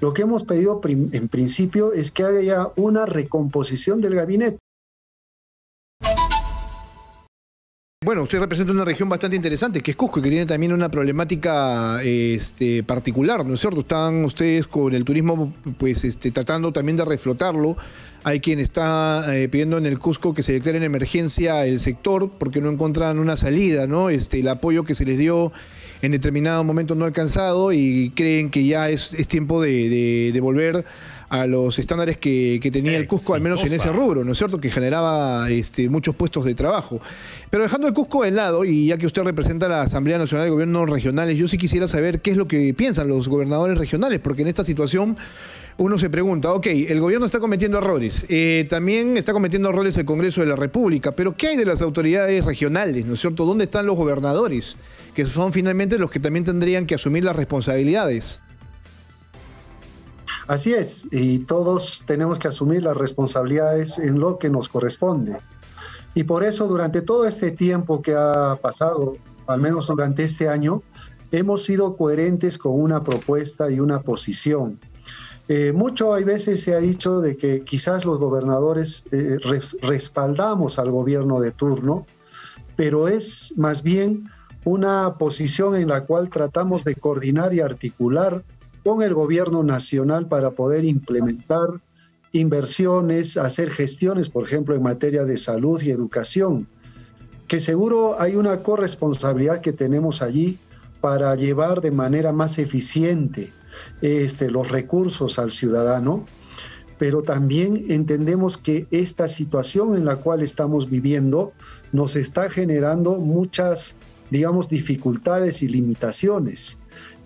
Lo que hemos pedido en principio es que haya una recomposición del gabinete. Bueno, usted representa una región bastante interesante, que es Cusco, y que tiene también una problemática particular, ¿no es cierto? Están ustedes con el turismo pues tratando también de reflotarlo. Hay quien está pidiendo en el Cusco que se declare en emergencia el sector porque no encuentran una salida, ¿no? El apoyo que se les dio en determinado momento no ha alcanzado y creen que ya es tiempo de volver a los estándares que tenía el Cusco, al menos en ese rubro, ¿no es cierto?, que generaba muchos puestos de trabajo. Pero dejando el Cusco de lado, y ya que usted representa la Asamblea Nacional de Gobiernos Regionales, yo sí quisiera saber qué es lo que piensan los gobernadores regionales, porque en esta situación uno se pregunta, ok, el gobierno está cometiendo errores, también está cometiendo errores el Congreso de la República, pero ¿qué hay de las autoridades regionales, ¿no es cierto? ¿Dónde están los gobernadores? Que son finalmente los que también tendrían que asumir las responsabilidades. Así es, y todos tenemos que asumir las responsabilidades en lo que nos corresponde. Y por eso durante todo este tiempo que ha pasado, al menos durante este año, hemos sido coherentes con una propuesta y una posición. Mucho hay veces se ha dicho de que quizás los gobernadores respaldamos al gobierno de turno, pero es más bien una posición en la cual tratamos de coordinar y articular con el gobierno nacional para poder implementar inversiones, hacer gestiones, por ejemplo, en materia de salud y educación, que seguro hay una corresponsabilidad que tenemos allí para llevar de manera más eficiente los recursos al ciudadano, pero también entendemos que esta situación en la cual estamos viviendo nos está generando muchas, digamos, dificultades y limitaciones.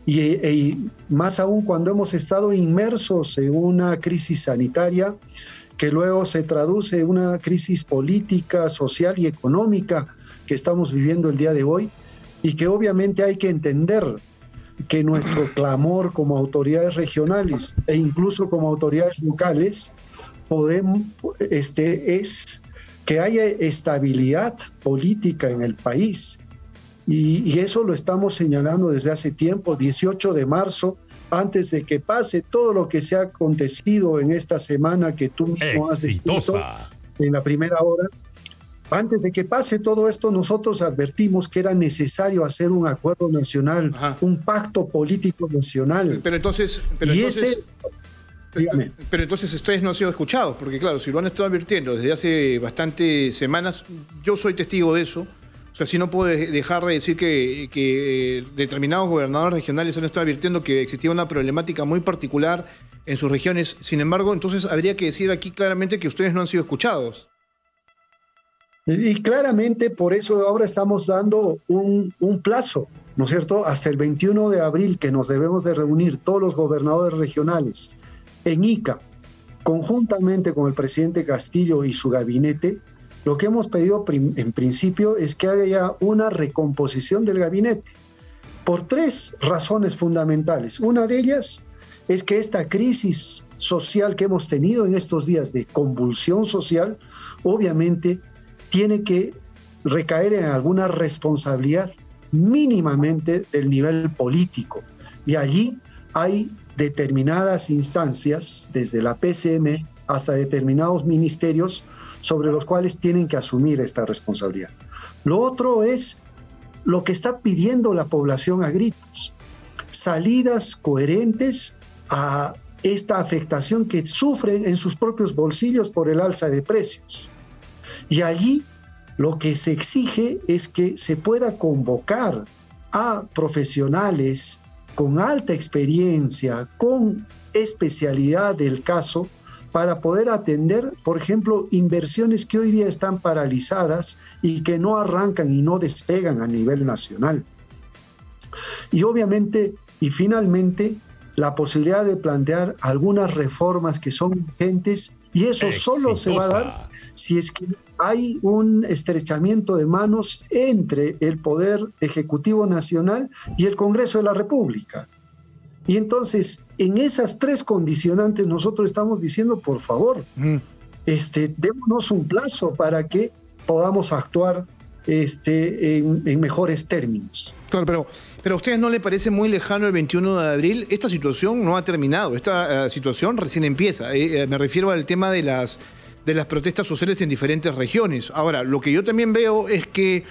Y más aún cuando hemos estado inmersos en una crisis sanitaria que luego se traduce en una crisis política, social y económica que estamos viviendo el día de hoy, y que obviamente hay que entender que nuestro clamor como autoridades regionales e incluso como autoridades locales es que haya estabilidad política en el país. Y eso lo estamos señalando desde hace tiempo, 18 de marzo, antes de que pase todo lo que se ha acontecido en esta semana que tú mismo has descrito en la primera hora. Antes de que pase todo esto, nosotros advertimos que era necesario hacer un acuerdo nacional, un pacto político nacional. Pero entonces ustedes no han sido escuchados, porque claro, si lo han estado advirtiendo desde hace bastantes semanas, yo soy testigo de eso. O sea, si no puedo dejar de decir que determinados gobernadores regionales han estado advirtiendo que existía una problemática muy particular en sus regiones. Sin embargo, entonces habría que decir aquí claramente que ustedes no han sido escuchados. Y claramente por eso ahora estamos dando un plazo, ¿no es cierto?, hasta el 21 de abril que nos debemos de reunir todos los gobernadores regionales en Ica, conjuntamente con el presidente Castillo y su gabinete. Lo que hemos pedido en principio es que haya una recomposición del gabinete por tres razones fundamentales. Una de ellas es que esta crisis social que hemos tenido en estos días de convulsión social, obviamente tiene que recaer en alguna responsabilidad mínimamente del nivel político. Y allí hay determinadas instancias, desde la PCM hasta determinados ministerios, sobre los cuales tienen que asumir esta responsabilidad. Lo otro es lo que está pidiendo la población a gritos: salidas coherentes a esta afectación que sufren en sus propios bolsillos por el alza de precios. Y allí lo que se exige es que se pueda convocar a profesionales con alta experiencia, con especialidad del caso, para poder atender, por ejemplo, inversiones que hoy día están paralizadas y que no arrancan y no despegan a nivel nacional. Y obviamente, y finalmente, la posibilidad de plantear algunas reformas que son urgentes, y eso solo se va a dar si es que hay un estrechamiento de manos entre el Poder Ejecutivo Nacional y el Congreso de la República. Y entonces, en esas tres condicionantes, nosotros estamos diciendo, por favor, démonos un plazo para que podamos actuar en mejores términos. Claro, pero ¿a ustedes no les parece muy lejano el 21 de abril? Esta situación no ha terminado, esta situación recién empieza. Me refiero al tema de las protestas sociales en diferentes regiones. Ahora, lo que yo también veo es que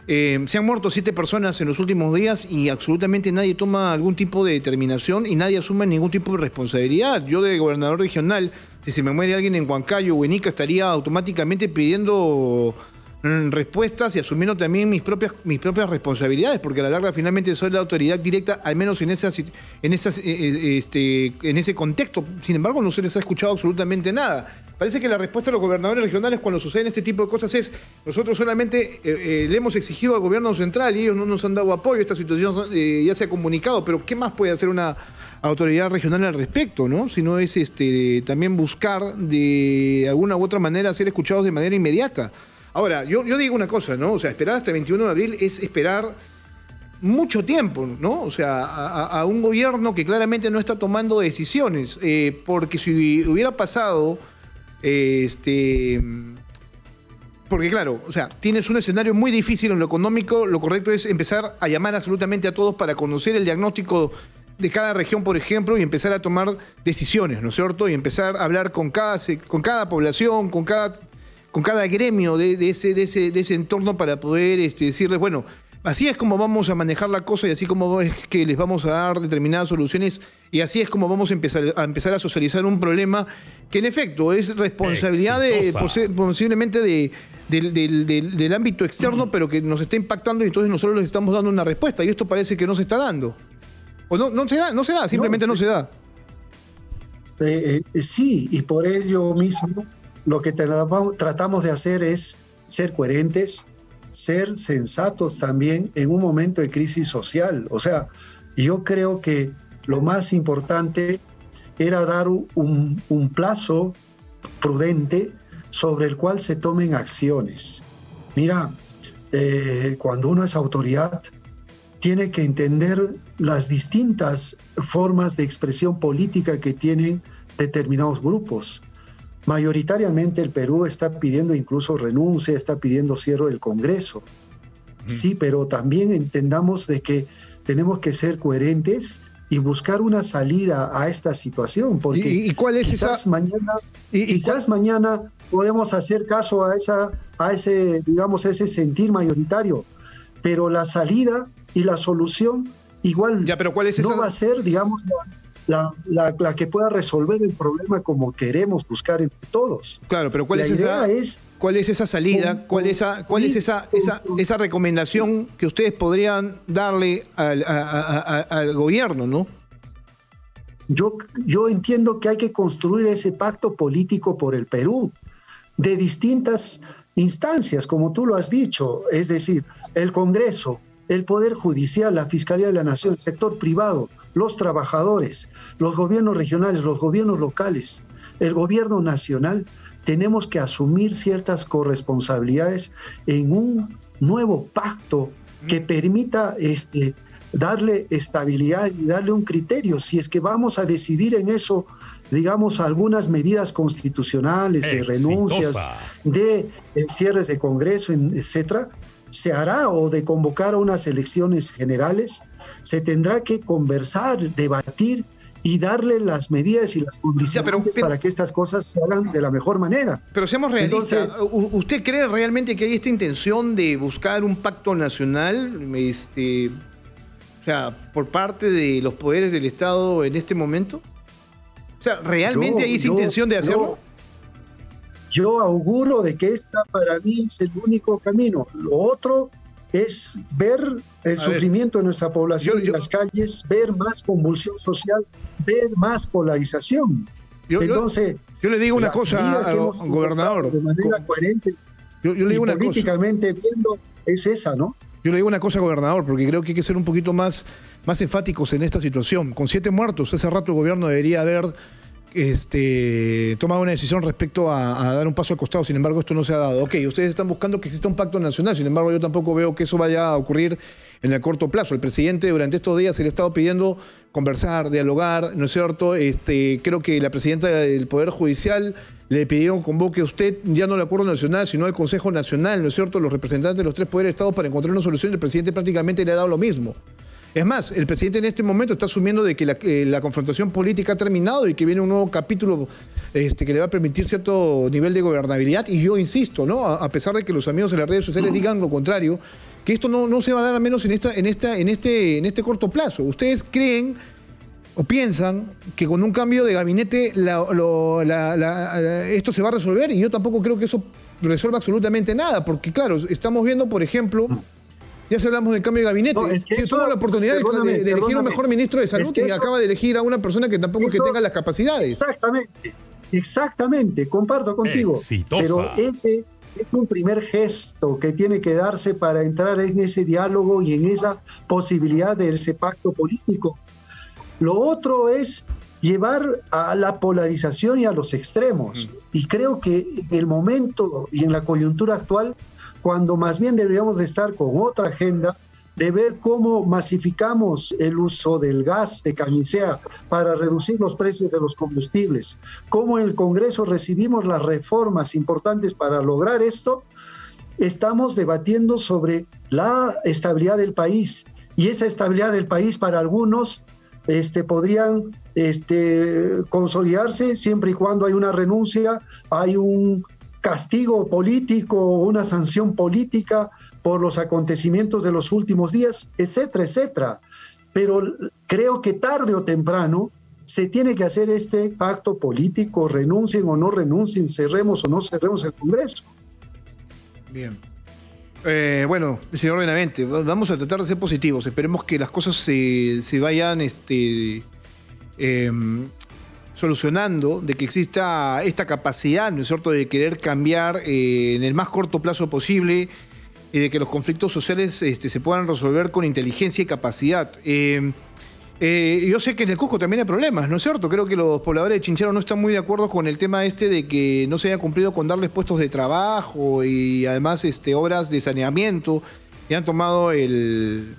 se han muerto 7 personas en los últimos días y absolutamente nadie toma algún tipo de determinación y nadie asume ningún tipo de responsabilidad. Yo, de gobernador regional, si se me muere alguien en Huancayo o en Ica, estaría automáticamente pidiendo respuestas y asumiendo también mis propias responsabilidades, porque a la larga finalmente soy la autoridad directa, al menos en ese contexto. Sin embargo, no se les ha escuchado absolutamente nada. Parece que la respuesta de los gobernadores regionales cuando suceden este tipo de cosas es: nosotros solamente le hemos exigido al gobierno central y ellos no nos han dado apoyo, esta situación ya se ha comunicado, pero ¿qué más puede hacer una autoridad regional al respecto, ¿no? Si no es también buscar de alguna u otra manera ser escuchados de manera inmediata. Ahora, yo digo una cosa, ¿no? O sea, esperar hasta el 21 de abril es esperar mucho tiempo, ¿no? O sea, a un gobierno que claramente no está tomando decisiones. Porque si hubiera pasado, porque claro, o sea, tienes un escenario muy difícil en lo económico, lo correcto es empezar a llamar absolutamente a todos para conocer el diagnóstico de cada región, por ejemplo, y empezar a tomar decisiones, ¿no es cierto? Y empezar a hablar con cada población, con cada gremio de ese entorno para poder decirles, bueno, así es como vamos a manejar la cosa y así como es que les vamos a dar determinadas soluciones y así es como vamos a empezar a socializar un problema que en efecto es responsabilidad posiblemente del ámbito externo, pero que nos está impactando y entonces nosotros les estamos dando una respuesta y esto parece que no se está dando. O no se da, simplemente no se da. Sí, y por ello mismo lo que tratamos de hacer es ser coherentes, ser sensatos también en un momento de crisis social. O sea, yo creo que lo más importante era dar un plazo prudente sobre el cual se tomen acciones. Mira, cuando uno es autoridad, tiene que entender las distintas formas de expresión política que tienen determinados grupos. Mayoritariamente el Perú está pidiendo incluso renuncia, está pidiendo cierre del Congreso. Sí, pero también entendamos de que tenemos que ser coherentes y buscar una salida a esta situación, porque ¿Y cuál es quizás esa? quizás mañana podemos hacer caso a ese, digamos, ese sentir mayoritario, pero la salida y la solución igual pero ¿cuál es no esa? va a ser, digamos, la que pueda resolver el problema como queremos buscar entre todos. Claro, pero ¿cuál es esa salida? ¿Cuál es esa recomendación que ustedes podrían darle al gobierno, no? Yo entiendo que hay que construir ese pacto político por el Perú, de distintas instancias, como tú lo has dicho, es decir, el Congreso, el Poder Judicial, la Fiscalía de la Nación, el sector privado, los trabajadores, los gobiernos regionales, los gobiernos locales, el gobierno nacional. Tenemos que asumir ciertas corresponsabilidades en un nuevo pacto que permita darle estabilidad y darle un criterio. Si es que vamos a decidir en eso, digamos, algunas medidas constitucionales de renuncias, de cierres de Congreso, etcétera, se hará, o de convocar a unas elecciones generales, se tendrá que conversar, debatir y darle las medidas y las condiciones para que estas cosas se hagan de la mejor manera. Pero seamos realistas. Entonces, ¿usted cree realmente que hay esta intención de buscar un pacto nacional, o sea, por parte de los poderes del Estado en este momento? O sea, ¿realmente hay esa intención de hacerlo? Yo auguro de que esta para mí es el único camino. Lo otro es ver el sufrimiento de nuestra población en las calles, ver más convulsión social, ver más polarización. Entonces, yo le digo una cosa, gobernador. De manera coherente yo le digo una políticamente cosa. Viendo, es esa, ¿no? Yo le digo una cosa, gobernador, porque creo que hay que ser un poquito más enfáticos en esta situación. Con 7 muertos, hace rato el gobierno debería haber tomado una decisión respecto a dar un paso al costado. Sin embargo, esto no se ha dado. Ok, ustedes están buscando que exista un pacto nacional, sin embargo, yo tampoco veo que eso vaya a ocurrir en el corto plazo. El presidente durante estos días se le ha estado pidiendo conversar, dialogar, ¿no es cierto? Creo que la presidenta del Poder Judicial le pidieron convoque a usted, ya no al Acuerdo Nacional, sino al Consejo Nacional, ¿no es cierto?, los representantes de los tres poderes de Estado para encontrar una solución. El presidente prácticamente le ha dado lo mismo. Es más, el presidente en este momento está asumiendo de que la confrontación política ha terminado y que viene un nuevo capítulo que le va a permitir cierto nivel de gobernabilidad. Y yo insisto, ¿no?, a pesar de que los amigos de las redes sociales digan lo contrario, que esto no se va a dar al menos en este corto plazo. ¿Ustedes creen o piensan que con un cambio de gabinete esto se va a resolver? Y yo tampoco creo que eso resuelva absolutamente nada, porque claro, estamos viendo, por ejemplo, ya se hablamos del cambio de gabinete, No, es que que eso, tuvo la oportunidad de elegir un mejor ministro de salud, es que y acaba de elegir a una persona que tampoco es que tenga las capacidades. Exactamente, comparto contigo. Exitosa. Pero ese es un primer gesto que tiene que darse para entrar en ese diálogo y en esa posibilidad de ese pacto político. Lo otro es llevar a la polarización y a los extremos. Y creo que en el momento y en la coyuntura actual, cuando más bien deberíamos de estar con otra agenda, de ver cómo masificamos el uso del gas de camisea para reducir los precios de los combustibles, cómo en el Congreso recibimos las reformas importantes para lograr esto, estamos debatiendo sobre la estabilidad del país. Y esa estabilidad del país para algunos podrían consolidarse siempre y cuando hay una renuncia, hay un castigo político, una sanción política por los acontecimientos de los últimos días, etcétera, etcétera. Pero creo que tarde o temprano se tiene que hacer este pacto político, renuncien o no renuncien, cerremos o no cerremos el Congreso. Bien. Bueno, señor Benavente, vamos a tratar de ser positivos. Esperemos que las cosas se vayan solucionando, de que exista esta capacidad, ¿no es cierto?, de querer cambiar en el más corto plazo posible, y de que los conflictos sociales se puedan resolver con inteligencia y capacidad. Yo sé que en el Cusco también hay problemas, ¿no es cierto? Creo que los pobladores de Chinchero no están muy de acuerdo con el tema de que no se haya cumplido con darles puestos de trabajo y además obras de saneamiento, y han tomado el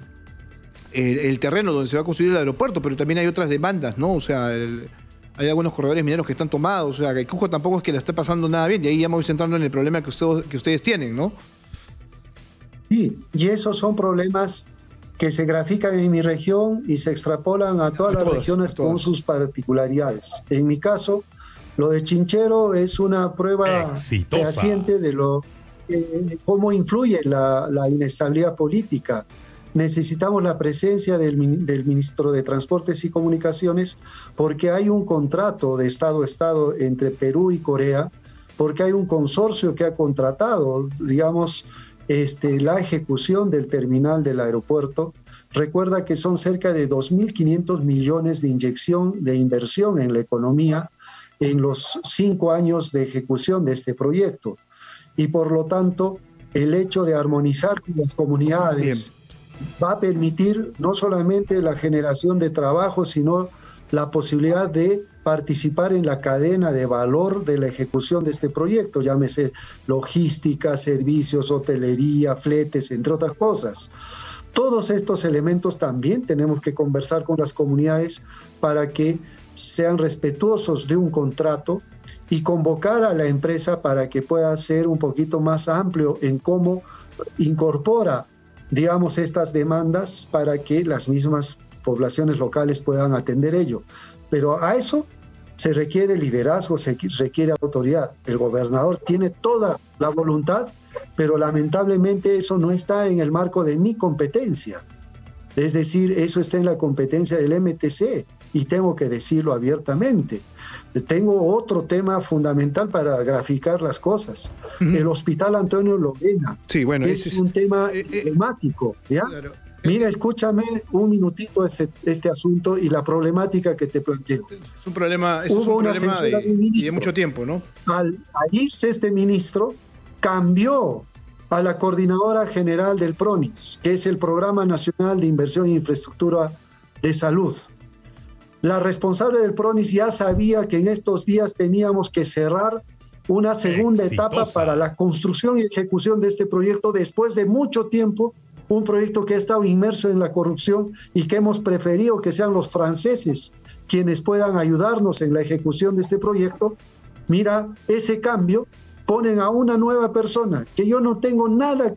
terreno donde se va a construir el aeropuerto, pero también hay otras demandas, ¿no? O sea, hay algunos corredores mineros que están tomados, o sea, que el Cusco tampoco es que la esté pasando nada bien, y ahí ya me voy centrando en el problema que ustedes tienen, ¿no? Sí, y esos son problemas que se grafican en mi región y se extrapolan a todas las regiones con sus particularidades. En mi caso, lo de Chinchero es una prueba fehaciente de cómo influye la inestabilidad política. Necesitamos la presencia del ministro de Transportes y Comunicaciones, porque hay un contrato de Estado a Estado entre Perú y Corea, porque hay un consorcio que ha contratado, digamos, la ejecución del terminal del aeropuerto. Recuerda que son cerca de 2.500 millones de inversión en la economía en los 5 años de ejecución de este proyecto. Y por lo tanto, el hecho de armonizar con las comunidades va a permitir no solamente la generación de trabajo, sino la posibilidad de participar en la cadena de valor de la ejecución de este proyecto, llámese logística, servicios, hotelería, fletes, entre otras cosas. Todos estos elementos también tenemos que conversar con las comunidades para que sean respetuosos de un contrato y convocar a la empresa para que pueda ser un poquito más amplio en cómo incorpora, digamos, estas demandas para que las mismas poblaciones locales puedan atender ello. Pero a eso se requiere liderazgo, se requiere autoridad. El gobernador tiene toda la voluntad, pero lamentablemente eso no está en el marco de mi competencia. Es decir, eso está en la competencia del MTC y tengo que decirlo abiertamente. Tengo otro tema fundamental para graficar las cosas. El Hospital Antonio Lorena, sí, bueno, que es un tema emblemático, ¿ya? Claro. Mira, escúchame un minutito este asunto y la problemática que te planteo. Es un problema, hubo una censura de mucho tiempo, ¿no? Al irse este ministro, cambió a la coordinadora general del PRONIS, que es el Programa Nacional de Inversión en Infraestructura de Salud. La responsable del PRONIS ya sabía que en estos días teníamos que cerrar una segunda etapa para la construcción y ejecución de este proyecto después de mucho tiempo, un proyecto que ha estado inmerso en la corrupción y que hemos preferido que sean los franceses quienes puedan ayudarnos en la ejecución de este proyecto. mira, ese cambio, ponen a una nueva persona, que yo no tengo nada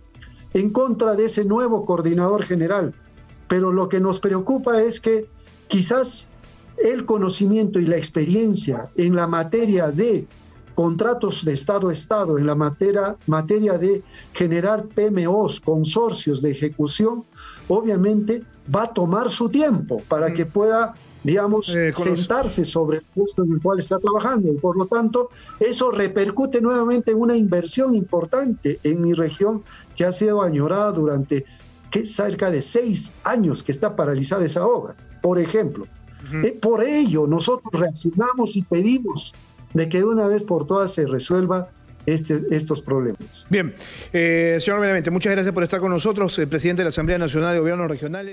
en contra de ese nuevo coordinador general, pero lo que nos preocupa es que quizás el conocimiento y la experiencia en la materia de contratos de Estado a Estado, en la materia de generar PMOs, consorcios de ejecución, obviamente va a tomar su tiempo para que pueda, digamos, sentarse sobre el puesto en el cual está trabajando. Y por lo tanto, eso repercute nuevamente en una inversión importante en mi región que ha sido añorada durante cerca de 6 años que está paralizada esa obra, por ejemplo. Por ello, nosotros reaccionamos y pedimos de que de una vez por todas se resuelva estos problemas. Bien, señor Benavente, muchas gracias por estar con nosotros, presidente de la Asamblea Nacional de Gobiernos Regionales.